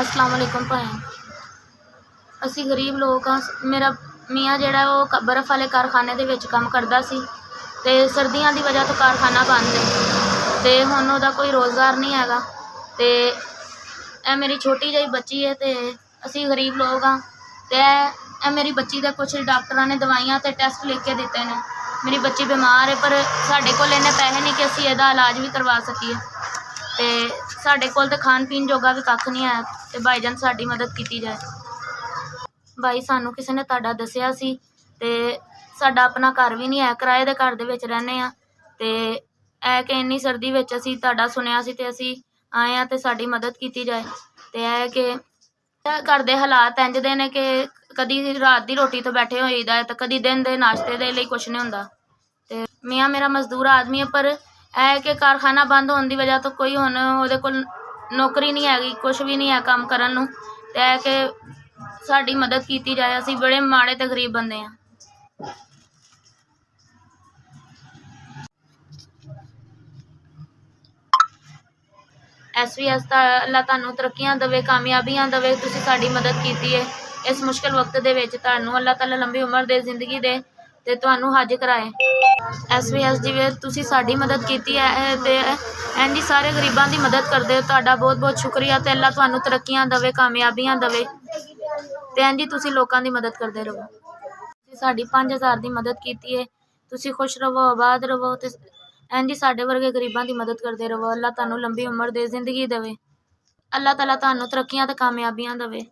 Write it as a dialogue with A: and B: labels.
A: अस्सलाम वालेकुम भाई। असी गरीब लोग हाँ। मेरा मियाँ जिहड़ा वो बर्फ वाले कारखाने दे विच काम करदा सी ते सर्दियां दी वजह तो कारखाना बंद है ते हुण उहदा कोई रोज़गार नहीं हैगा ते ए मेरी छोटी जी बच्ची है ते असी गरीब लोग हाँ ते ए मेरी बच्ची दे कुछ डॉक्टरां ने दवाइयां ते टेस्ट लिख के दिते ने। मेरी बच्ची बीमार है पर साडे कोल इन्ने पैसे नहीं कि असी इहदा इलाज भी करवा सकीए ते साडे कोल ते खान पीन जोगा भी कख नहीं है ते भाईजान साडी मदद की जाए। भाई सानू किसी ने तुहाडा दस्सिया सी ते साडा अपना घर भी नहीं है, किराए दे घर दे विच रहने आ ते ऐ कि इन्नी सर्दी विच असी तुहाडा सुनिया सी ते असी आए आ ते साडी मदद की जाए। ते ऐ कि घर दे हालात इंज दे ने कि कदी रात दी रोटी तो बैठे होईदा है ते कदी दिन दे नाश्ते दे लई कुछ नहीं हुंदा ते मियाँ मेरा मजदूर आदमी है पर ऐ कि कारखाना बंद होने की वजह तो कोई हुण उहदे कोल नौकरी नहीं हैगी, कुछ भी नहीं है काम करन नूं ते ऐ कि साडी मदद की जाए। असी बड़े माड़े ते गरीब बंदे हैं। SVS दा अल्लाह तुहानूं तरक्कियां देवे, कामयाबियां देवे। तुसीं साडी मदद की है इस मुश्किल वक्त दे विच। तुहानूं अल्लाह ताला लंबी उम्र दे, जिंदगी दे ते तुहानूं हज कराए। SVS जिवें तुसीं साडी मदद की है ते इंज ही सारे गरीबां दी मदद करदे हो। तुहाडा बहुत बहुत शुक्रिया ते अल्लाह तुहानूं तरक्कियां देवे, कामयाबियां देवे ते इंज ही तुसीं लोकां दी मदद करदे रहो। तुसीं साडी 5000 दी मदद की है। तुसीं खुश रहो, आबाद रहो ते इंज ही साडे वर्गे गरीबां दी मदद करदे रहो। अल्लाह तुहानूं लंबी उम्र दे, जिंदगी देवे। अल्लाह ताला तुहानूं तरक्कियां ते कामयाबियां देवे।